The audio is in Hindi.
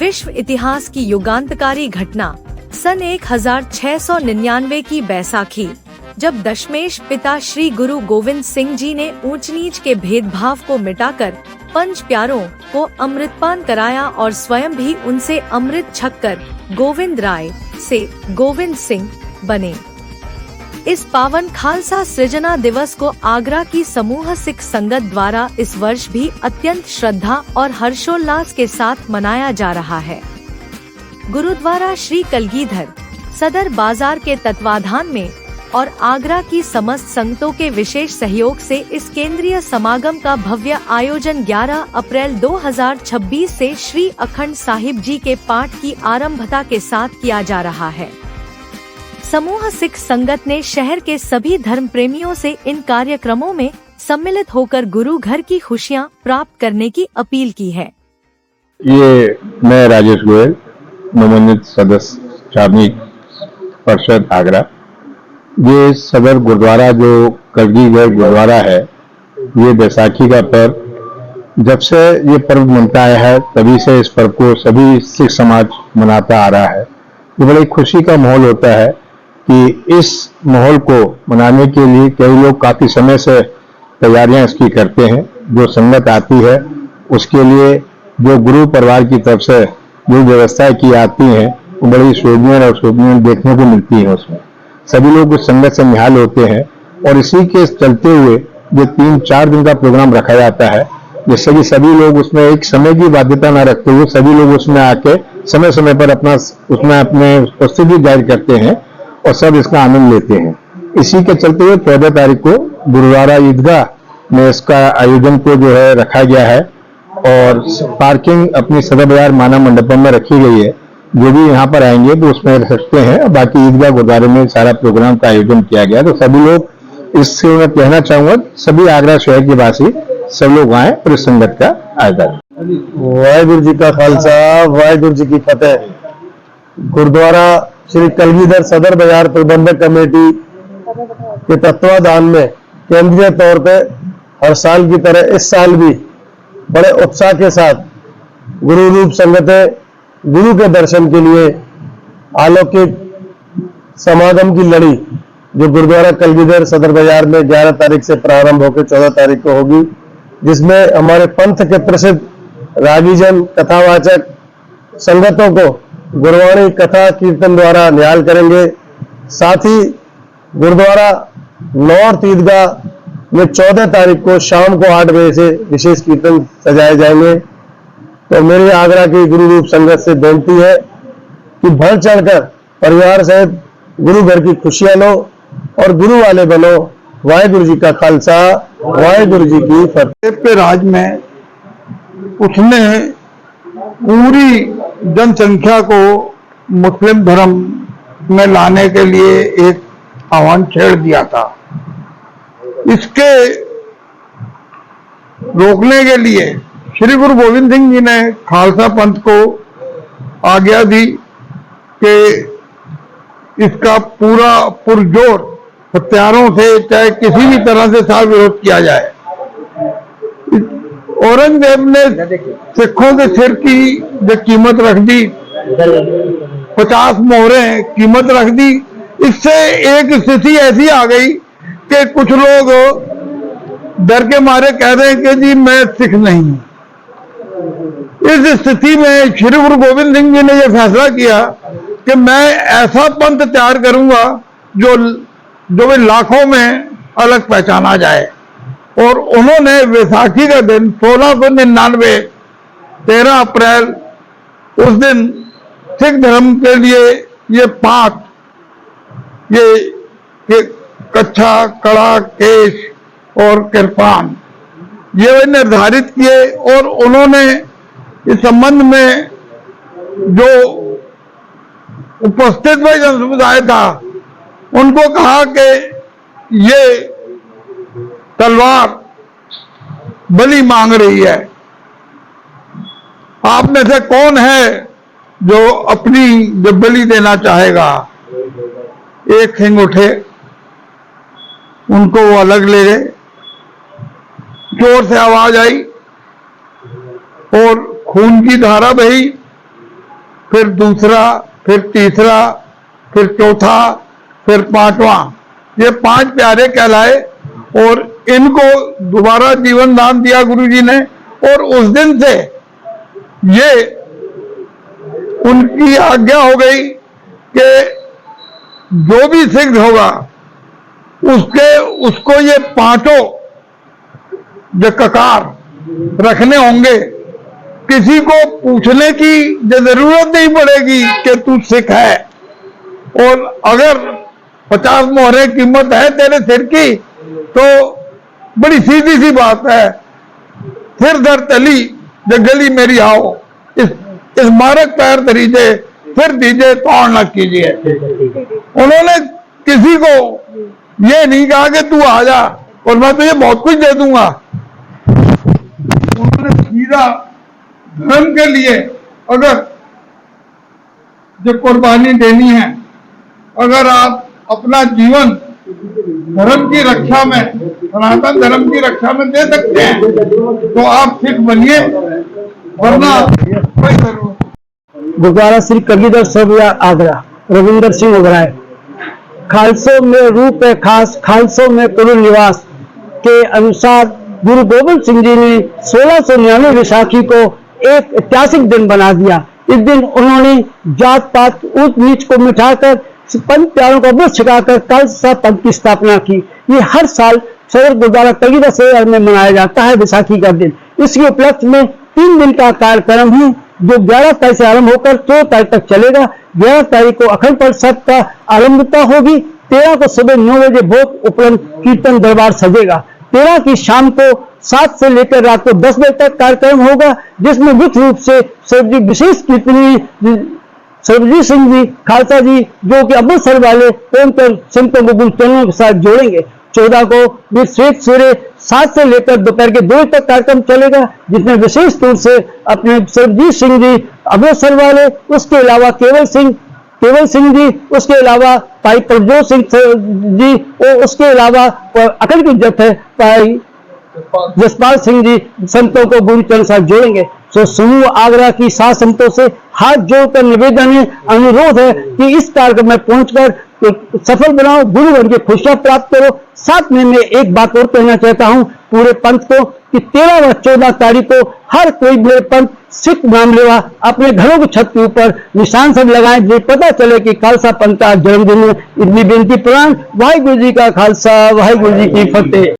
विश्व इतिहास की युगांतकारी घटना सन 1699 की बैसाखी, जब दशमेश पिता श्री गुरु गोविंद सिंह जी ने ऊंच नीच के भेदभाव को मिटाकर पंच प्यारों को अमृतपान कराया और स्वयं भी उनसे अमृत छककर गोविंद राय से गोविंद सिंह बने। इस पावन खालसा सृजना दिवस को आगरा की समूह सिख संगत द्वारा इस वर्ष भी अत्यंत श्रद्धा और हर्षोल्लास के साथ मनाया जा रहा है। गुरुद्वारा श्री कलगीधर सदर बाजार के तत्वाधान में और आगरा की समस्त संगतों के विशेष सहयोग से इस केंद्रीय समागम का भव्य आयोजन 11 अप्रैल 2026 से श्री अखंड साहिब जी के पाठ की आरंभता के साथ किया जा रहा है। समूह सिख संगत ने शहर के सभी धर्म प्रेमियों से इन कार्यक्रमों में सम्मिलित होकर गुरु घर की खुशियां प्राप्त करने की अपील की है। ये मैं राजेश गोयल, नवोन्नीत सदस्य छावनी परिषद आगरा। ये सदर गुरुद्वारा जो कलगीधर गुरुद्वारा है, ये बैसाखी का पर्व जब से ये पर्व मनता आया है तभी से इस पर्व को सभी सिख समाज मनाता आ रहा है। ये बड़ी खुशी का माहौल होता है कि इस माहौल को मनाने के लिए कई लोग काफी समय से तैयारियां इसकी करते हैं। जो संगत आती है उसके लिए जो गुरु परिवार की तरफ से जो व्यवस्थाएं की आती हैं वो बड़ी शोभनीय देखने को मिलती है। उसमें सभी लोग उस संगत से निहाल होते हैं और इसी के चलते हुए जो 3-4 दिन का प्रोग्राम रखा जाता है, जिससे कि सभी लोग उसमें एक समय की बाध्यता न रखते हुए सभी लोग उसमें आके समय समय पर अपने उपस्थिति जाहिर करते हैं और सब इसका आनंद लेते हैं। इसी के चलते हुए 14 तारीख को गुरुद्वारा ईदगाह में इसका आयोजन को जो है रखा गया है और पार्किंग अपनी सदर बाजार माना मंडपम में रखी गई है। जो भी यहाँ पर आएंगे तो उसमें रह सकते हैं। बाकी ईदगाह गुरुद्वारे में सारा प्रोग्राम का आयोजन किया गया, तो सभी लोग इससे मैं कहना चाहूंगा सभी आगरा शहर के वासी सब लोग आए और इस संगत का आयोजन। वाहिगुरु जी का खालसा, वाहिगुरु जी की फतेह। गुरुद्वारा श्री कलगीधर सदर बाजार प्रबंधक कमेटी के तत्वाधान में केंद्रीय तौर पे हर साल की तरह इस साल भी बड़े उत्साह के साथ गुरु रूप संगतें गुरु के दर्शन के लिए अलौकिक समागम की लड़ी जो गुरुद्वारा कलगीधर सदर बाजार में 11 तारीख से प्रारंभ होकर 14 तारीख को होगी, जिसमें हमारे पंथ के प्रसिद्ध रागीजन कथावाचक संगतों को गुरुवाणी कथा कीर्तन द्वारा निहाल करेंगे। साथ ही गुरुद्वारा नॉर्थ ईदगाह में 14 तारीख को शाम को 8 बजे से विशेष कीर्तन सजाए जाएंगे। तो मेरी आगरा की गुरु रूप संगत से बेनती है कि बढ़ चढ़कर परिवार सहित गुरु घर की खुशियां लो और गुरु वाले बनो। वाहिगुरु जी का खालसा, वाहिगुरु जी की फतेह। पे राज में उसने पूरी जनसंख्या को मुस्लिम धर्म में लाने के लिए एक आह्वान छेड़ दिया था। इसके रोकने के लिए श्री गुरु गोविंद सिंह जी ने खालसा पंथ को आज्ञा दी कि इसका पूरा पुरजोर हथियारों से चाहे किसी भी तरह से साथ विरोध किया जाए। औरंगजेब ने सिखों के सिर की जो कीमत रख दी, 50 मोहरें कीमत रख दी। इससे एक स्थिति ऐसी आ गई कि कुछ लोग डर के मारे कह रहे हैं कि जी मैं सिख नहीं हूं। इस स्थिति में श्री गुरु गोविंद सिंह जी ने यह फैसला किया कि मैं ऐसा पंथ तैयार करूंगा जो भी लाखों में अलग पहचाना जाए। और उन्होंने वैसाखी का दिन 1699 13 अप्रैल उस दिन सिख धर्म के लिए ये पाठ, ये कच्छा, कड़ा, केश और कृपान ये निर्धारित किए। और उन्होंने इस संबंध में जो उपस्थित जन समुदाय था उनको कहा कि ये तलवार बलि मांग रही है, आप में से कौन है जो अपनी जो बलि देना चाहेगा। एक सिंह उठे, उनको वो अलग ले गए। जोर से आवाज आई और खून की धारा बही फिर दूसरा, फिर तीसरा, फिर चौथा, फिर पांचवा। ये 5 प्यारे कहलाए और इनको दोबारा जीवन दान दिया गुरुजी ने। और उस दिन से ये उनकी आज्ञा हो गई कि जो भी सिद्ध होगा उसको ये 5 जो ककार रखने होंगे। किसी को पूछने की जरूरत नहीं पड़ेगी कि तू सिख है। और अगर 50 मोहरें कीमत है तेरे सिर की तो बड़ी सीधी सी बात है, सिर दर तली गली मेरी आओ, इस मारक पैर दरीजे फिर दीजिए तौड़ न कीजिए। उन्होंने किसी को ये नहीं कहा कि तू आ जा और मैं तुझे बहुत कुछ दे दूंगा। उन्होंने सीधा धर्म के लिए अगर जो कुर्बानी देनी है, अगर आप अपना जीवन धर्म की रक्षा में, सनातन धर्म की रक्षा में दे सकते हैं तो आप सिख बनिए, वरना कोई जरूरत। गुरुद्वारा श्री कलगीधर सरबयार आगरा, रविंदर सिंह ओबराय। खालसों में रूप है खास, खालसों में करुण निवास के अनुसार गुरु गोविंद सिंह जी ने 1699 वैशाखी को एक ऐतिहासिक दिन बना दिया। इस दिन उन्होंने जात पात ऊंच नीच को मिटाकर पंच प्यारों का अमृत छिकाकर खालसा पंथ की स्थापना की। ये हर साल सदर गुरुद्वारा कलगीधर सरबयार में मनाया जाता है वैसाखी का दिन। इसके उपलक्ष्य में 3 दिन का कार्यक्रम है जो 11 तारीख से आरंभ होकर 14 तारीख तक चलेगा। 11 तारीख को अखंड पाठ सप्ताह का आरंभता होगी। 13 को सुबह 9 बजे भोग उपलंब कीर्तन दरबार सजेगा। 13 की शाम को 7 से लेकर रात को 10 बजे तक कार्यक्रम होगा, जिसमें मुख्य रूप से सर्वजी विशेष कीर्तनीय सर्वजीत सिंह जी खालसा जी जो कि अमृतसर वाले प्रेमचंद संतों को गुरु चरणों के साथ जोड़ेंगे। 14 को भी श्वेत सवेरे 7 से लेकर दोपहर के 2 बजे तक कार्यक्रम चलेगा, जिसमें विशेष तौर से अपने सर्वजीत सिंह जी अमृतसर वाले, उसके अलावा केवल सिंह जी, उसके अलावा भाई प्रभजोत सिंह जी और उसके अलावा अखंड की जथ है भाई जसपाल सिंह जी संतों को गुरु चरण साथ जोड़ेंगे। तो समूह आगरा की 7 संतों से हाथ जोड़कर निवेदन है, अनुरोध है कि इस कार्यक्रम में पहुंचकर सफल बनाओ, गुरु बन के खुशियां प्राप्त करो। साथ में मैं एक बात और कहना चाहता हूं पूरे पंथ को कि 13 व 14 तारीख को हर कोई मेरे पंथ सिख मामलेवा अपने घरों की छत के ऊपर निशान सब लगाएं, जो पता चले कि खालसा पंथ का जन्मदिन है। इतनी बेनती प्रणाम। वाहिगुरु जी का खालसा, वाहिगुरु जी की फतेह।